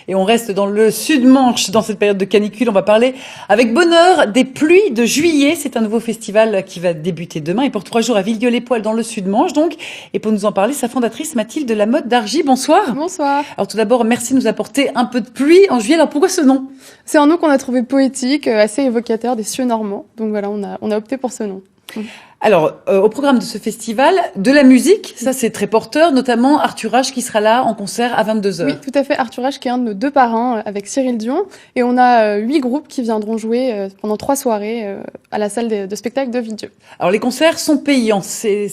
Et on reste dans le Sud-Manche dans cette période de canicule. On va parler avec bonheur des pluies de juillet. C'est un nouveau festival qui va débuter demain et pour 3 jours à Villedieu-les-Poêles dans le Sud-Manche donc. Et pour nous en parler, sa fondatrice Mathilde Lamotte d'Argy. Bonsoir. Bonsoir. Alors tout d'abord, merci de nous apporter un peu de pluie en juillet. Alors pourquoi ce nom? C'est un nom qu'on a trouvé poétique, assez évocateur des cieux normands. Donc voilà, on a opté pour ce nom. Alors, au programme de ce festival, de la musique, ça c'est très porteur, notamment Arthur H qui sera là en concert à 22h. Oui, tout à fait. Arthur H qui est un de nos 2 parrains avec Cyril Dion. Et on a 8 groupes qui viendront jouer pendant 3 soirées à la salle de spectacle de Villedieu. Alors les concerts sont payants, ce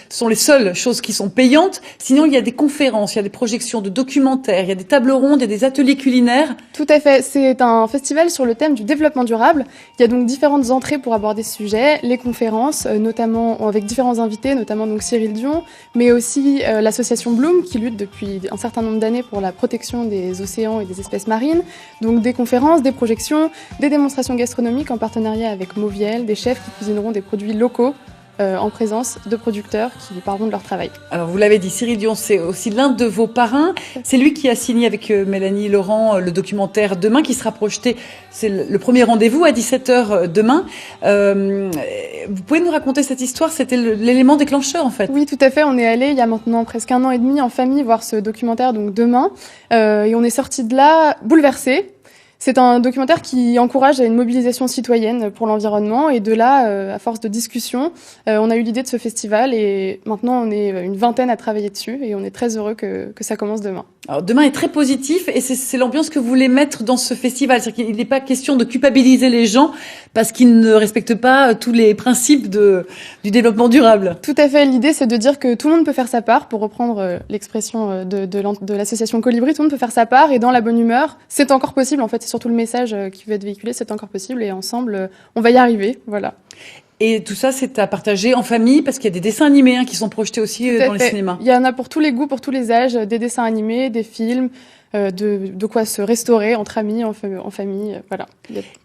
sont les seules choses qui sont payantes. Sinon il y a des conférences, il y a des projections de documentaires, il y a des tables rondes, il y a des ateliers culinaires. Tout à fait. C'est un festival sur le thème du développement durable. Il y a donc différentes entrées pour aborder ce sujet, les conférences, notamment avec différents invités, notamment donc Cyril Dion, mais aussi l'association Bloom qui lutte depuis un certain nombre d'années pour la protection des océans et des espèces marines. Donc des conférences, des projections, des démonstrations gastronomiques en partenariat avec Mauviel, des chefs qui cuisineront des produits locaux en présence de producteurs qui parleront de leur travail. Alors vous l'avez dit, Cyril Dion, c'est aussi l'un de vos parrains. C'est lui qui a signé avec Mélanie Laurent le documentaire Demain qui sera projeté. C'est le premier rendez-vous à 17h demain. Vous pouvez nous raconter cette histoire? C'était l'élément déclencheur en fait. Oui, tout à fait. On est allé il y a maintenant presque 1 an et demi en famille voir ce documentaire donc Demain et on est sorti de là bouleversés. C'est un documentaire qui encourage à une mobilisation citoyenne pour l'environnement et de là, à force de discussion, on a eu l'idée de ce festival et maintenant on est une vingtaine à travailler dessus et on est très heureux que ça commence demain. Alors demain est très positif et c'est l'ambiance que vous voulez mettre dans ce festival. C'est-à-dire qu'il n'est pas question de culpabiliser les gens parce qu'ils ne respectent pas tous les principes du développement durable. Tout à fait. L'idée c'est de dire que tout le monde peut faire sa part, pour reprendre l'expression de l'association Colibri, tout le monde peut faire sa part et dans la bonne humeur, c'est encore possible en fait. Surtout le message qui veut être véhiculé, c'est encore possible et ensemble, on va y arriver, voilà. Et tout ça, c'est à partager en famille parce qu'il y a des dessins animés qui sont projetés aussi dans les cinémas. Il y en a pour tous les goûts, pour tous les âges, des dessins animés, des films, de quoi se restaurer entre amis, en famille, voilà.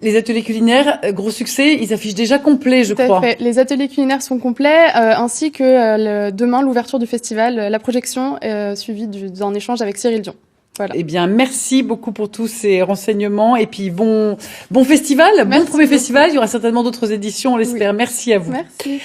Les ateliers culinaires, gros succès, ils affichent déjà complet, je crois. Tout à fait. Les ateliers culinaires sont complets, ainsi que demain l'ouverture du festival, la projection suivie d'un échange avec Cyril Dion. Voilà. Eh bien, merci beaucoup pour tous ces renseignements et puis bon festival, bon premier festival. Il y aura certainement d'autres éditions, on l'espère. Oui. Merci à vous. Merci.